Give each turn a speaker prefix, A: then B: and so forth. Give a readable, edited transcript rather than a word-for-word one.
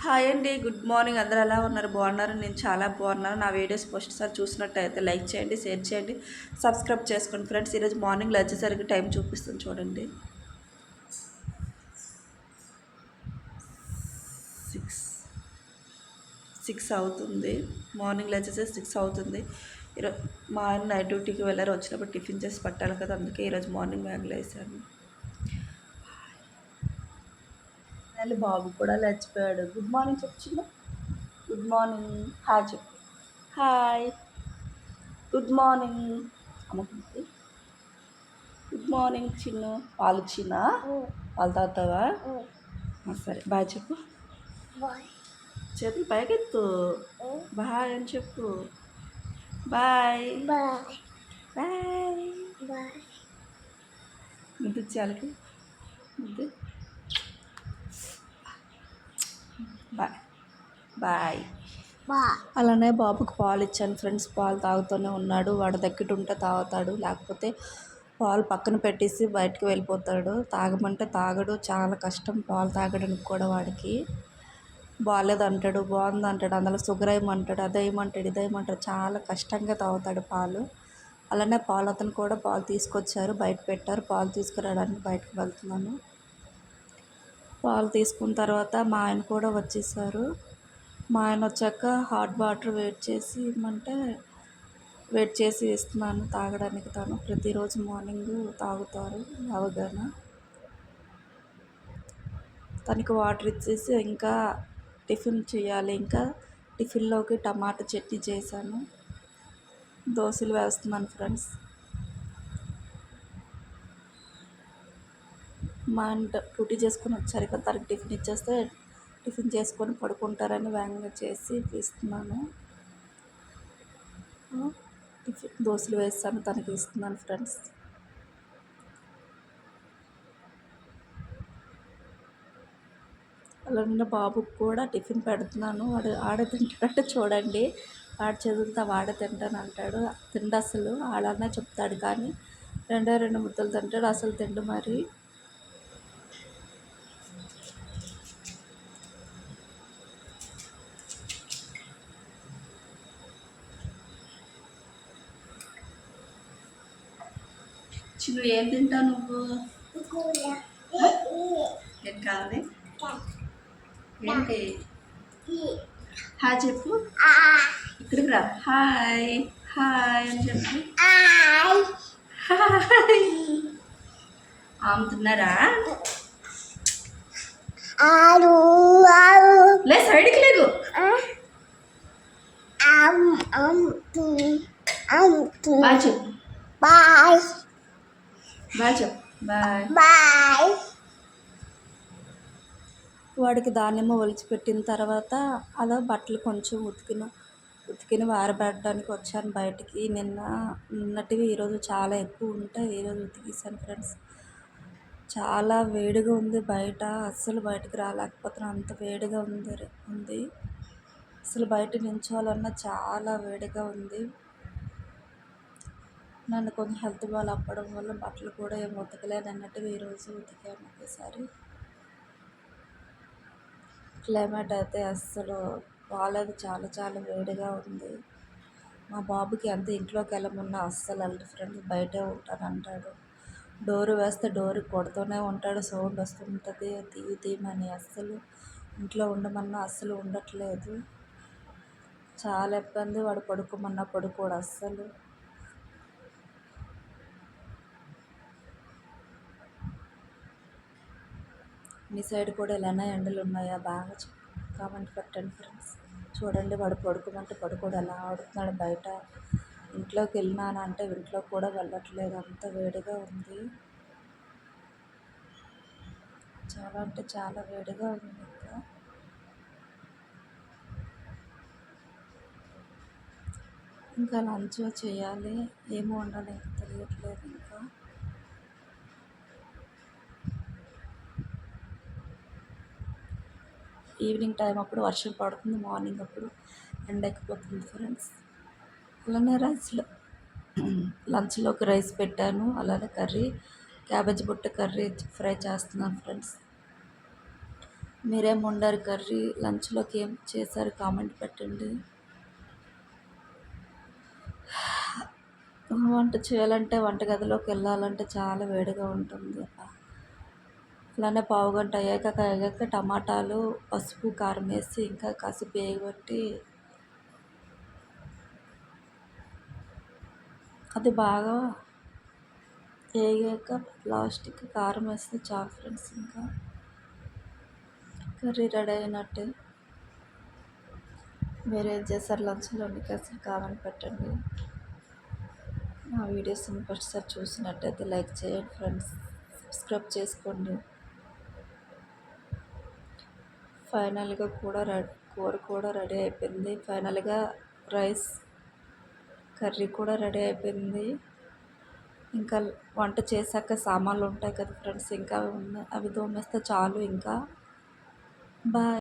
A: Hi అండి, good morning. అందరూ ఎలా ఉన్నారు? బాగున్నారు? నేను చాలా బాగున్నాను. నా వీడియోస్ ఫస్ట్ సారి చూసినట్టయితే లైక్ చేయండి, షేర్ చేయండి, సబ్స్క్రైబ్ చేసుకోండి ఫ్రెండ్స్. ఈరోజు మార్నింగ్లో వచ్చేసరికి టైం చూపిస్తుంది చూడండి. 6 అవుతుంది. మార్నింగ్లో వచ్చేసరికి 6 అవుతుంది. ఈరోజు మా ఆయన నైట్ డ్యూటీకి వెళ్ళారు. వచ్చినప్పుడు టిఫిన్ చేసి పట్టాలి కదా, అందుకే ఈరోజు మార్నింగ్ బ్యాగ్లో వేసాను. మళ్ళీ బాబు కూడా లేచిపోయాడు. గుడ్ మార్నింగ్ చెప్పు. Good morning. హాయ్ చెప్పు. Hi, good morning. అమ్మకి గుడ్ మార్నింగ్ చిన్ను. పాలు ఇచ్చినా? పాలు తాగుతావా? సరే, బాయ్ చెప్పు. చేతులు పైకెత్తు. బాయ్ అని చెప్పు. Bye bye. ముద్దు చాలకి ముద్దు. Bye bye. అలానే బాబుకి పాలు ఇచ్చాను ఫ్రెండ్స్. పాలు తాగుతూనే ఉన్నాడు. వాడు దగ్గర ఉంటే తాగుతాడు, లేకపోతే పాలు పక్కన పెట్టేసి బయటకు వెళ్ళిపోతాడు. తాగమంటే తాగడు. చాలా కష్టం పాలు తాగడానికి కూడా. వాడికి బాగాలేదు అంటాడు, బాగుంది అంటాడు, అందులో షుగర్ వేయమంటాడు, అదేయమంటాడు, ఇదేయమంటాడు. చాలా కష్టంగా తాగుతాడు పాలు. అలానే పాలు అతను కూడా పాలు తీసుకొచ్చారు, బయట పెట్టారు. పాలు తీసుకురావడానికి బయటకు వెళ్తున్నాను. పాలు తీసుకున్న తర్వాత మా ఆయన కూడా వచ్చేసారు. మా ఆయన వచ్చాక హాట్ వాటర్ వెయిట్ చేసి ఇస్తున్నాను తాగడానికి. తను ప్రతిరోజు మార్నింగ్ తాగుతారు అవగానే. తనకి వాటర్ ఇచ్చేసి ఇంకా టిఫిన్ చేయాలి. ఇంకా టిఫిన్లోకి టమాటా చట్నీ చేశాను. దోశలు వేస్తున్నాను ఫ్రెండ్స్. మా ఆయన డ్యూటీ చేసుకొని వచ్చారు కదా, తనకి టిఫిన్ ఇచ్చేస్తే టిఫిన్ చేసుకొని పడుకుంటారని వేగంగా చేసి ఇస్తున్నాను. టిఫిన్ దోశలు వేస్తాను, తనకి ఇస్తున్నాను ఫ్రెండ్స్. అలానే బాబుకి కూడా టిఫిన్ పెడుతున్నాను. వాడు ఆడ తింటాడంటే చూడండి. వాడు చదువుతా వాడే తింటాను అంటాడు. తిండు అసలు. అలానే చెప్తాడు కానీ రెండు ముద్దలు తింటాడు, అసలు తిండు. మరి చిన్ను ఏం తింటావు నువ్వు? ఏం కావాలి? ఏంటి? హాయ్ చెప్పు. ఇక్కడికి రా. హాయ్ హాయ్ అని చెప్పు. హాయ్. ఆముతున్నారా? లే, సైడ్కి లేదు. బాయ్ చెప్పు. బాయ్ చెప్పు. బాయ్. వాడికి దానిమ్మ ఒలిచిపెట్టిన తర్వాత అలా బట్టలు కొంచెం ఉతికిన ఆరబెట్టడానికి వచ్చాను బయటికి. నిన్నటివి ఈరోజు చాలా ఎక్కువ ఉంటాయి. ఈరోజు ఉతికేసాను ఫ్రెండ్స్. చాలా వేడిగా ఉంది బయట. అస్సలు బయటకు రాలేకపోతున్నాను, అంత వేడిగా ఉంది. అసలు బయట నించోవాలన్నా చాలా వేడిగా ఉంది. నన్ను కొంచెం హెల్త్ అవ్వడం వల్ల బట్టలు కూడా ఏం ఉతకలేదు అన్నట్టుగా ఈరోజు ఉతికాను ఒకేసారి. క్లైమేట్ అయితే అస్సలు బాగాలేదు, చాలా చాలా వేడిగా ఉంది. మా బాబుకి ఎంత ఇంట్లోకి వెళ్ళమన్నా అస్సలు వెళ్ళదు ఫ్రెండ్స్, బయటే ఉంటానంటాడు. డోరు వేస్తే డోరు కొడుతూనే ఉంటాడు, సౌండ్ వస్తుంటుంది తీయమని. అస్సలు ఇంట్లో ఉండమన్నా అస్సలు ఉండట్లేదు. చాలా ఇబ్బంది. వాడు పడుకోమన్నా పడుకోడు అస్సలు. మీ సైడ్ కూడా ఇలానే ఎండలు ఉన్నాయా? బాగా కామెంట్ పెట్టండి ఫ్రెండ్స్. చూడండి, వాడు పడుకోమంటే పడుకోడు, ఎలా ఆడుతున్నాడు బయట. ఇంట్లోకి వెళ్ళినానంటే ఇంట్లో కూడా వెళ్ళట్లేదు, అంత వేడిగా ఉంది. చాలా అంటే చాలా వేడిగా ఉంది. ఇంకా లంచ్ చేయాలి, ఏమో వండాలి ఇంకా తెలియట్లేదు. ఇంకా ఈవినింగ్ టైం అప్పుడు వర్షం పడుతుంది, మార్నింగ్ అప్పుడు ఎండ ఎక్కిపోతుంది ఫ్రెండ్స్. అలానే లంచ్లోకి రైస్ పెట్టాను. అలానే క్యాబేజీ బుట్ట కర్రీ ఫ్రై చేస్తున్నాను ఫ్రెండ్స్. మీరేం వండారు కర్రీ, లంచ్లోకి ఏం చేశారు కామెంట్ పెట్టండి. వంట చేయాలంటే వంటగదిలోకి వెళ్ళాలంటే చాలా వేడిగా ఉంటుంది. అలానే పావుగంట అయ్యాక టమాటాలు, పసుపు, కారం వేసి ఇంకా కాసేపు వేగబెట్టి అది బాగా వేగాక లాస్ట్కి కారం వేస్తే చాలు ఫ్రెండ్స్, ఇంకా కర్రీ రెడీ అయినట్టే. మీరేం చేశారు లంచ్లో మీకు అసలు కామెంట్ పెట్టండి. నా వీడియోస్ని ఫస్ట్ సారి చూసినట్టయితే లైక్ చేయండి ఫ్రెండ్స్, సబ్స్క్రైబ్ చేసుకోండి. ఫైనల్గా కూర కూడా రెడీ అయిపోయింది. ఫైనల్గా రైస్, కర్రీ కూడా రెడీ అయిపోయింది. ఇంకా వంట చేశాక సామాన్లు ఉంటాయి కదా ఫ్రెండ్స్, ఇంకా అవి తోమేస్తే చాలు. ఇంకా బాయ్.